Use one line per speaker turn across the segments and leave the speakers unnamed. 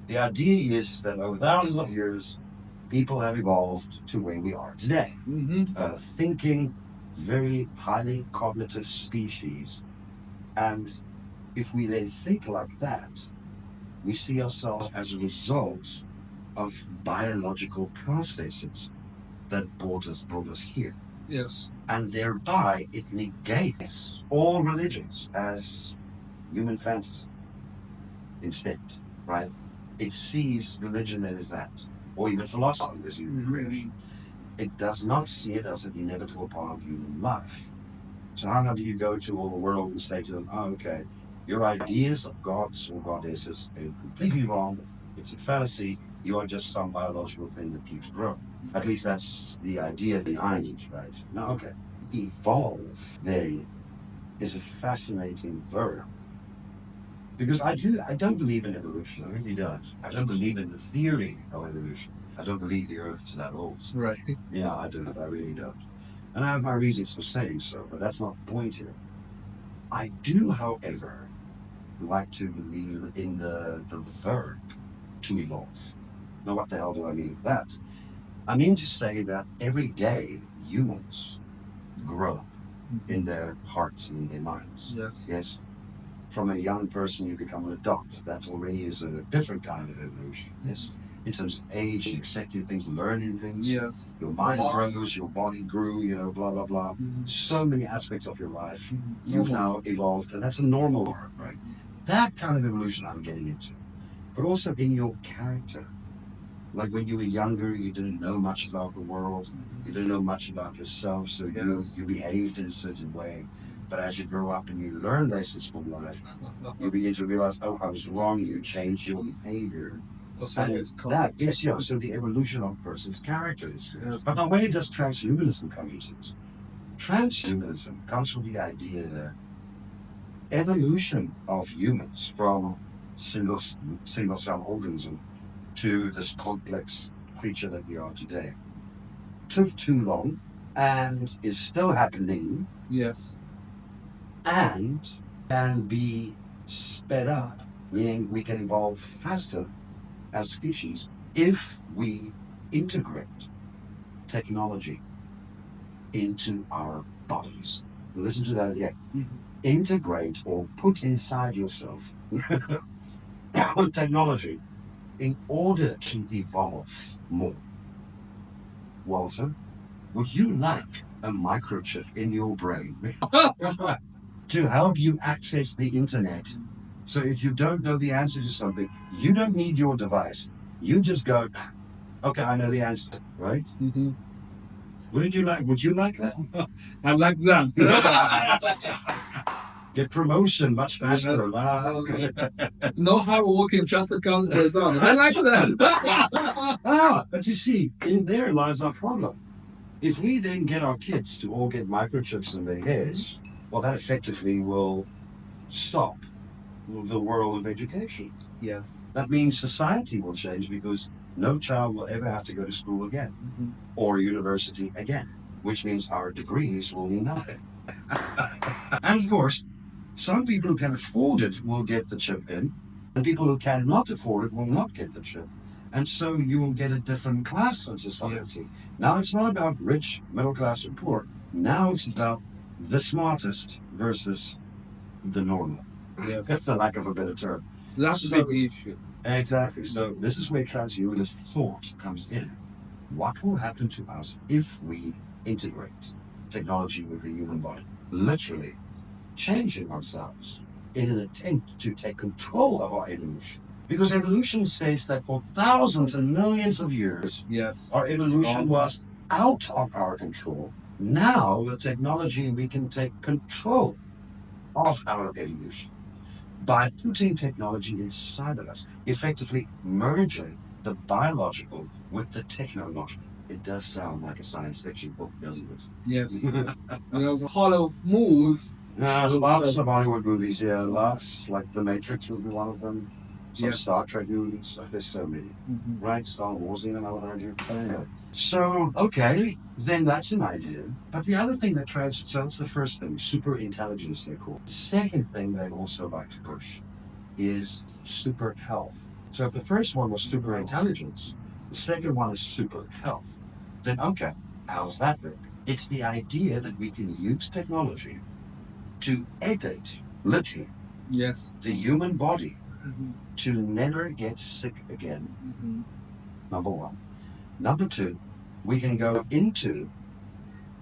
The idea is that over thousands of years, people have evolved to where we are today. Thinking, very highly cognitive species. And if we then think like that, we see ourselves as a result of biological processes that brought us here.
Yes.
And thereby it negates all religions as human fantasy instead, right? It sees religion then as that, or even philosophy as human creation. It does not see it as an inevitable part of human life. So how do you go to all the world and say to them, oh, okay, your ideas of gods or goddesses are completely wrong. It's a fallacy. You are just some biological thing that keeps growing. At least that's the idea behind it, right? Now, okay. Evolve, then, is a fascinating verb. Because I don't believe in evolution. I really don't. I don't believe in the theory of evolution. I don't believe the Earth is that old.
Right.
Yeah, I do. I really don't. And I have my reasons for saying so, but that's not the point here. I do, however, like to believe in the verb to evolve. Now, what the hell do I mean by that? I mean to say that every day humans grow in their hearts and in their minds.
Yes.
Yes. From a young person, you become an adult. That already is a different kind of evolution. Yes. In terms of age, accepting things, learning things.
Yes.
Your mind grows, your body grew, blah, blah, blah. So many aspects of your life you've now evolved, and that's a normal arc, right? That kind of evolution I'm getting into. But also in your character. Like when you were younger, you didn't know much about the world. You didn't know much about yourself, so you behaved in a certain way. But as you grow up and you learn lessons from life, you begin to realize, oh, I was wrong. You changed your behavior. And that, yes, yeah, so the evolution of a person's characters. But now where does transhumanism come into this? Transhumanism comes from the idea that evolution of humans from single-cell organism to this complex creature that we are today took too long and is still happening.
Yes.
And can be sped up, meaning we can evolve faster as species if we integrate technology into our bodies. Listen to that again. Integrate or put inside yourself technology in order to evolve more. Walter, would you like a microchip in your brain to help you access the internet? So if you don't know the answer to something, you don't need your device. You just go, okay, I know the answer, right? Would you like that?
I like that.
Get promotion much faster.
Know how working just account result. I like that.
But you see, in there lies our problem. If we then get our kids to all get microchips in their heads, well, that effectively will stop the world of education.
Yes.
That means society will change because no child will ever have to go to school again or university again, which means our degrees will mean nothing. And of course, some people who can afford it will get the chip in, and people who cannot afford it will not get the chip. And so you will get a different class of society. Yes. Now it's not about rich, middle class, or poor. Now it's about the smartest versus the normal.
Yes.
If the lack of a better term.
That's the big issue.
Exactly. So this is where transhumanist thought comes in. What will happen to us if we integrate technology with the human body? Literally changing ourselves in an attempt to take control of our evolution. Because evolution says that for thousands and millions of years,
yes,
our evolution was out of our control. Now, with technology, we can take control of our evolution by putting technology inside of us, effectively merging the biological with the technological. It does sound like a science fiction book, doesn't it?
Yes. Hollow moves.
Lots of Hollywood movies, lots. Like The Matrix would be one of them. Some Star Trek movies. There's so many. Right? Star Wars, even I would argue. Anyway. So, okay, then that's an idea. But the other thing that so that's the first thing, super intelligence, they call it. The second thing they also like to push is super health. So if the first one was super intelligence, the second one is super health, then okay, how does that work? It's the idea that we can use technology to edit, literally,
Yes.
the human body
Mm-hmm.
to never get sick again.
Mm-hmm.
Number one. Number two, we can go into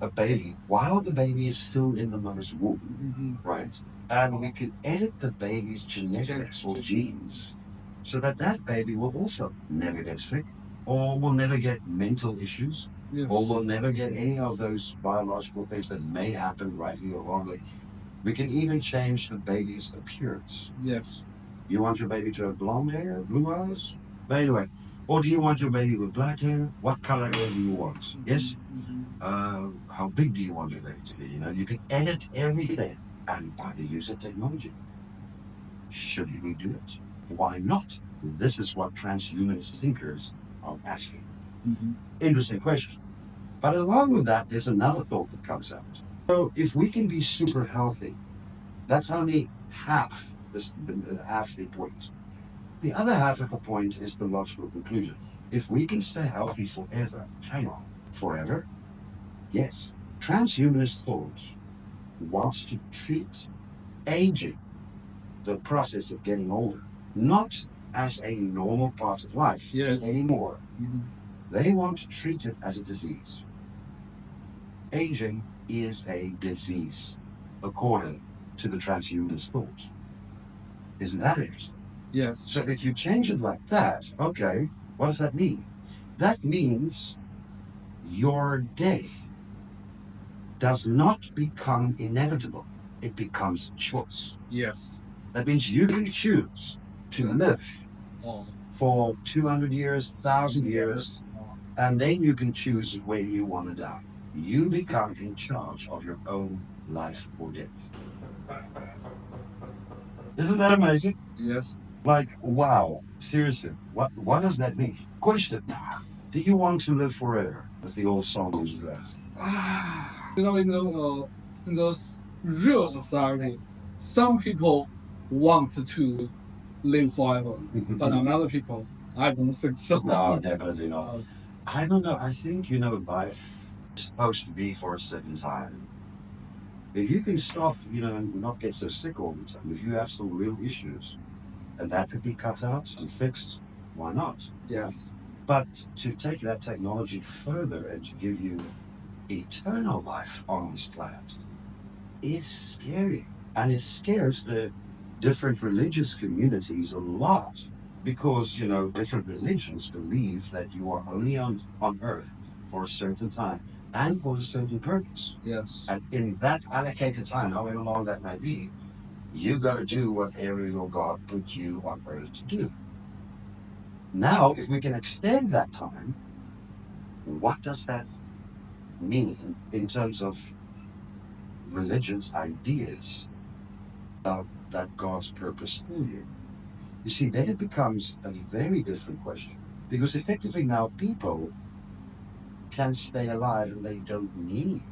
a baby while the baby is still in the mother's womb, right? And we can edit the baby's genetics or genes so that that baby will also never get sick or will never get mental issues or will never get any of those biological things that may happen rightly or wrongly. We can even change the baby's appearance.
Yes.
You want your baby to have blonde hair, blue eyes? But anyway, or do you want your baby with black hair? What color hair do you want? Yes? How big do you want your baby to be? You know, you can edit everything and by the use of technology. Should we do it? Why not? This is what transhumanist thinkers are asking. Interesting question. But along with that, there's another thought that comes out. So if we can be super healthy, that's only half the point. The other half of the point is the logical conclusion. If we can stay healthy forever, hang on, forever? Yes. Transhumanist thought wants to treat aging, the process of getting older, not as a normal part of life anymore. They want to treat it as a disease. Aging is a disease, according to the transhumanist thought. Isn't that interesting?
Yes.
So if you change it like that, okay, what does that mean? That means your death does not become inevitable. It becomes choice.
Yes.
That means you can choose to live for 200 years, 1,000 years, and then you can choose when you want to die. You become in charge of your own life or death. Isn't that amazing?
Yes.
Like, wow, seriously, what does that mean? Question, do you want to live forever? As the old song used to ask.
In those real society, some people want to live forever, but other people, I don't think so.
No, definitely not. I don't know. I think, life is supposed to be for a certain time. If you can stop, and not get so sick all the time, if you have some real issues, and that could be cut out and fixed, why not?
Yes.
But to take that technology further and to give you eternal life on this planet is scary. And it scares the different religious communities a lot because, different religions believe that you are only on Earth for a certain time and for a certain purpose.
Yes.
And in that allocated time, however long that might be, you got to do whatever your God put you on Earth to do. Now, if we can extend that time, what does that mean in terms of religion's ideas about that God's purpose for you? You see, then it becomes a very different question. Because effectively now people can stay alive and they don't need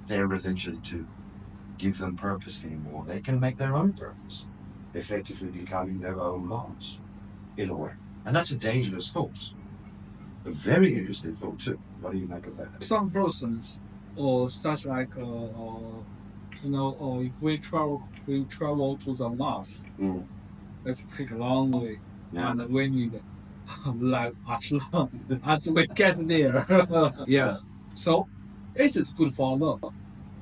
their religion to give them purpose anymore. They can make their own purpose, effectively becoming their own gods, in a way. And that's a dangerous thought. A very interesting thought too. What do you make of that?
Some persons, or such like, if we travel to the Mars, let's take a long way, and we need like as long as we get there. Yes. So it is good for them,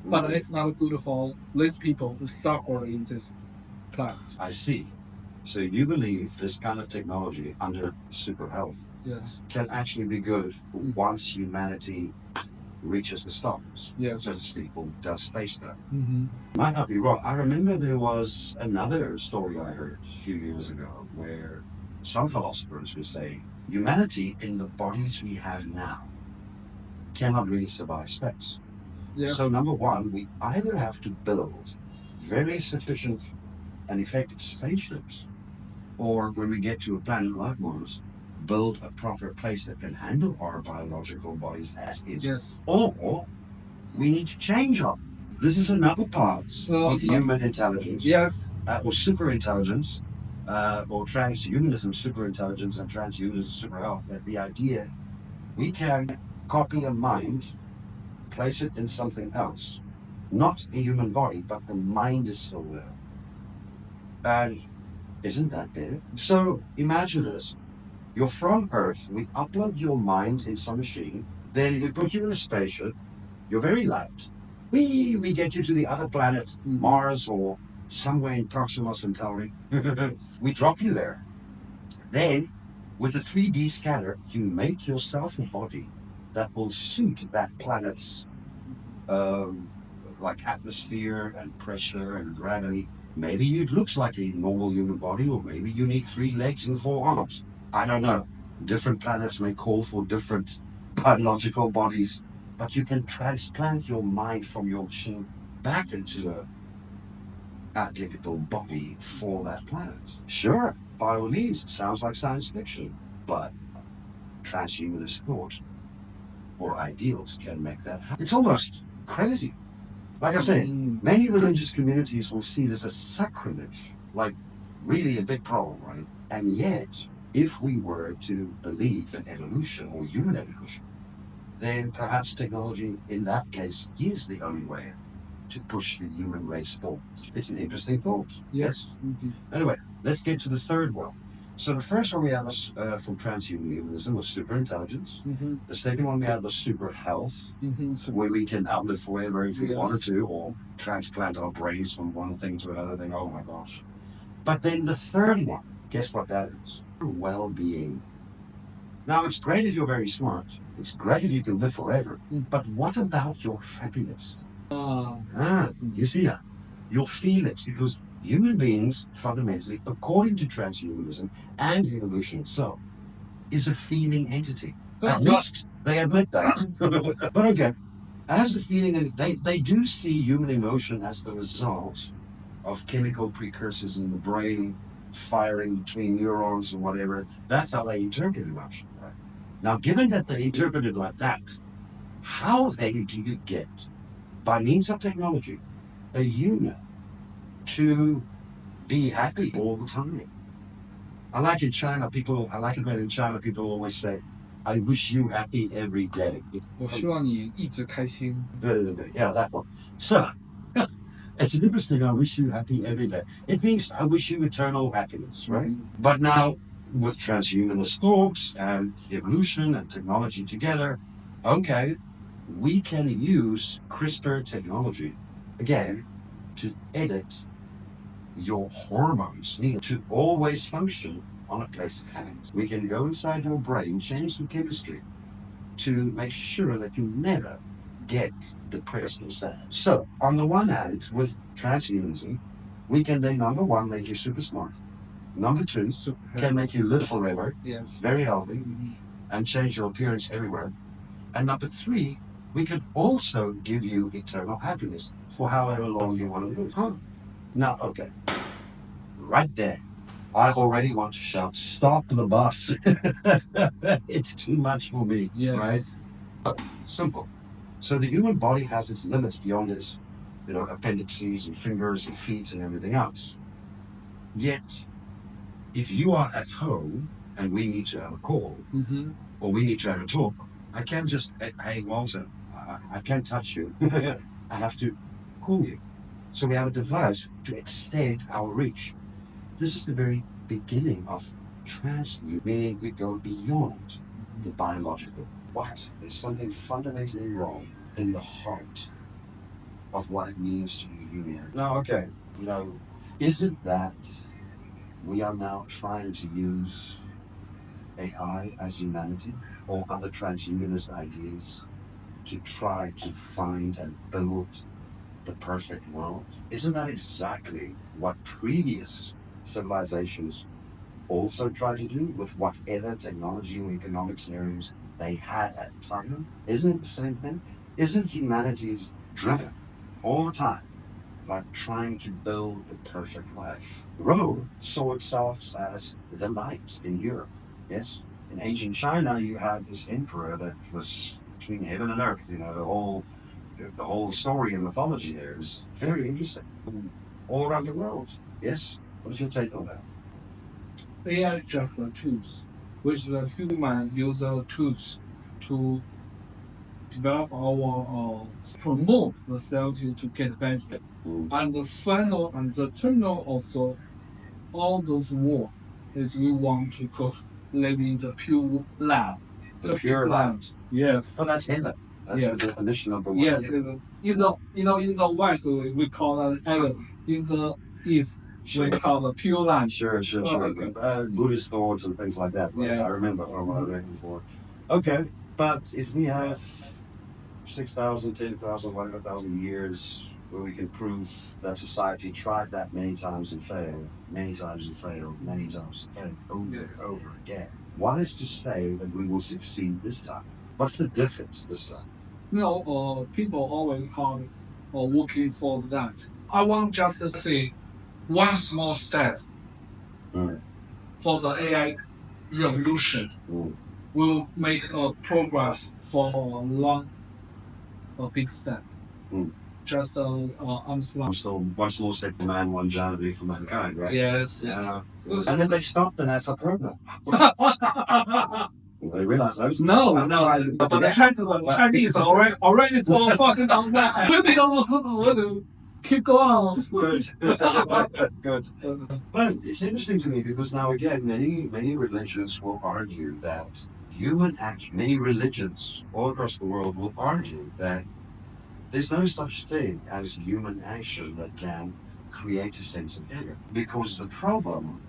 but it's not good for these people who suffer in this planet.
I see. So you believe this kind of technology under super health can actually be good once humanity reaches the stars, so to speak, or does space travel. Might not be wrong. I remember there was another story I heard a few years ago where some philosophers were saying humanity in the bodies we have now cannot really survive space. So number one, we either have to build very sufficient and effective spaceships, or when we get to a planet like Mars, build a proper place that can handle our biological bodies as is. Or we need to change them. This is another part of human intelligence, or super intelligence, or transhumanism, superintelligence, and transhumanism, super health, that the idea we can copy a mind, place it in something else, not a human body, but the mind is still there. And isn't that better? So imagine this. You're from Earth, we upload your mind in some machine, then we put you in a spaceship, you're very light. We get you to the other planet, Mars, or somewhere in Proxima Centauri. We drop you there. Then, with a 3D scanner, you make yourself a body that will suit that planet's like atmosphere and pressure and gravity. Maybe it looks like a normal human body, or maybe you need 3 legs and 4 arms. I don't know. Different planets may call for different biological bodies, but you can transplant your mind from your machine back into a applicable body for that planet. Sure, by all means, it sounds like science fiction, but transhumanist thought or ideals can make that happen. It's almost crazy. Like I say, many religious communities will see this as sacrilege, like really a big problem, right? And yet, if we were to believe in evolution or human evolution, then perhaps technology in that case is the only way to push the human race forward. It's an interesting thought.
Yes.
Anyway, let's get to the third one. So the first one we had was from transhumanism was superintelligence. The second one we had was super health, where we can outlive forever if we wanted to, or transplant our brains from one thing to another thing. Oh my gosh. But then the third one, guess what that is? Well-being. Now, it's great if you're very smart. It's great if you can live forever. But what about your happiness? You see that? You'll feel it, because human beings, fundamentally, according to transhumanism and evolution itself, is a feeling entity. At least they admit that. But okay, as a feeling, they do see human emotion as the result of chemical precursors in the brain firing between neurons and whatever. That's how they interpret emotion. Right? Now, given that they interpret it like that, how then do you get, by means of technology, a human to be happy all the time? I like it when in China people always say, I wish you happy every day.
我希望你一直开心。
Yeah, that one. So, it's interesting, I wish you happy every day. It means I wish you eternal happiness, right? But now, with transhumanist thoughts and evolution and technology together, okay, we can use CRISPR technology, again, to edit your hormones needed to always function on a place of happiness. We can go inside your brain, change the chemistry to make sure that you never get depressed or sad. So, on the one hand, with transhumanism, we can then, number one, make you super smart. Number two, can make you live forever, very healthy, and change your appearance everywhere. And number three, we can also give you eternal happiness for however long you want to live. Now, okay, right there, I already want to shout, stop the bus. It's too much for me, right? Simple. So the human body has its limits beyond its, appendices and fingers and feet and everything else. Yet, if you are at home and we need to have a call, or we need to have a talk, I can't just, hey, Walter, I can't touch you. I have to call you. So we have a device to extend our reach. This is the very beginning of transhumanism, meaning we go beyond the biological. What? There's something fundamentally wrong in the heart of what it means to be human. Now, okay, is it that we are now trying to use AI as humanity or other transhumanist ideas to try to find and build the perfect world? Isn't that exactly what previous civilizations also tried to do with whatever technology or economic scenarios they had at the time? Isn't it the same thing? Isn't humanity driven all the time by trying to build the perfect life? Rome saw itself as the light in Europe. Yes? In ancient China, you had this emperor that was between heaven and earth. The whole story and mythology there is very interesting. All around the world. Yes? What is your take on that?
AI just the tools, which the human use the tools to develop our promote the cell to get better. And the final and the terminal of all those work is we want to go live in the pure lab.
The pure lab.
Yes.
Oh, that's heaven. That's the definition of the word.
Yes. In the West we call that heaven. In the East we call the pure land.
Sure. Buddhist thoughts and things like that. Right? Yes. I remember from what I read before. Okay, but if we have 6,000, 10,000, whatever thousand years where we can prove that society tried that many times and failed, over and over again. What is to say that we will succeed this time? What's the difference this time?
People always are looking for that. I want just to say one small step for the AI revolution will make a progress for a big step. Just I'm
so one small step for man, one giant leap for mankind, right?
Yes.
And then they stopped the NASA program. They realized those.
No. But the Chinese already for fucking on that. We keep going on.
Good. But it's interesting to me because now again, many religions will argue that many religions all across the world will argue that there's no such thing as human action that can create a sense of heaven. Because the problem,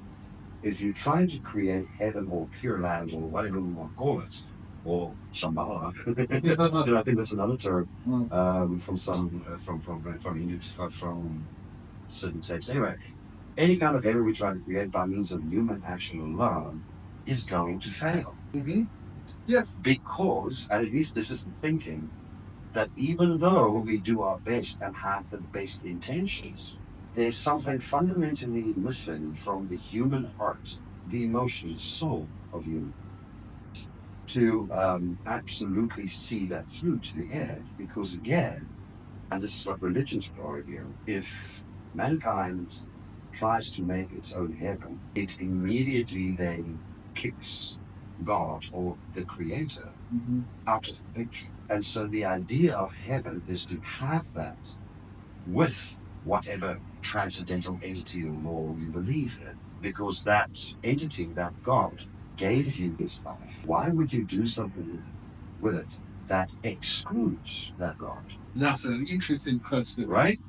if you're trying to create heaven or pure land or whatever we want to call it, or Shambhala, I think that's another term from certain texts. Anyway, any kind of heaven we try to create by means of human action alone is going to fail.
Yes.
Because, at least this is the thinking, that even though we do our best and have the best intentions, there's something fundamentally missing from the human heart, the emotional soul of human, to absolutely see that through to the end. Because again, and this is what religions argue, if mankind tries to make its own heaven, it immediately then kicks God or the Creator out of the picture. And so the idea of heaven is to have that with whatever transcendental entity or law you believe in, because that entity, that God, gave you this life. Why would you do something with it that excludes that God?
That's an interesting question.
Right?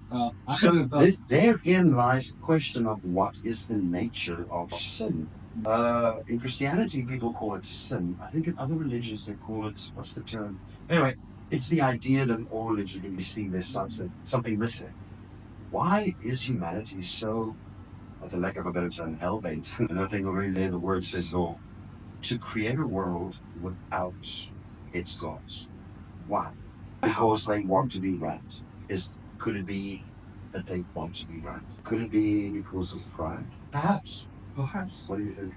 So therein lies the question of what is the nature of sin. In Christianity, people call it sin. I think in other religions they call it, what's the term? Anyway, it's the idea that in all religions we see there's something missing. Why is humanity so, at the lack of a better term, hell-bent? And I think already there the word says it all. To create a world without its gods. Why? Because they want to be right. Could it be that they want to be right? Could it be because of pride? Perhaps. What do you think?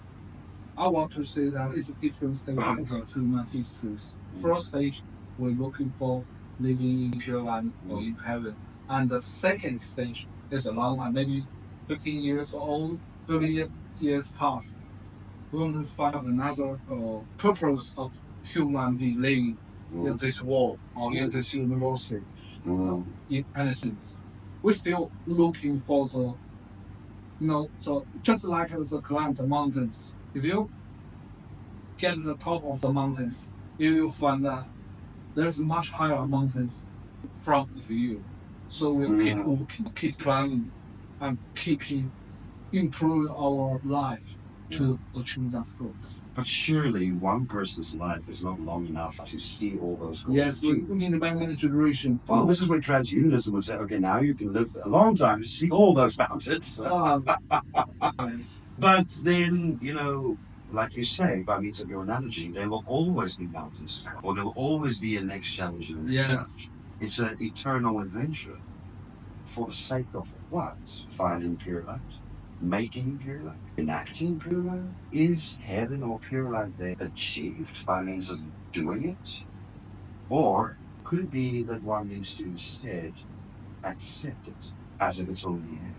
I want to say that it's a different stage of human histories. First stage, we're looking for living in pure land or in heaven. And the second stage is a long time, maybe 15 years old, 30 years past. We want to find another purpose of human being living in this world or in this universe. In essence, we're still looking for the, so just like the climb mountains. If you get to the top of the mountains, you will find that there's much higher mountains in front of you. So we'll keep climbing and keeping improving our life to achieve that goal.
But surely one person's life is not long enough to see all those goals.
Yes, we need many generations.
Well, this is where transhumanism would say, okay, now you can live a long time to see all those mountains. But then, like you say, by means of your analogy, there will always be mountains, or there will always be a next challenge.
Yes.
It's an eternal adventure. For the sake of what? Finding pure light? Making pure light? Enacting pure light? Is heaven or pure light there achieved by means of doing it? Or could it be that one needs to instead accept it as if it's already here?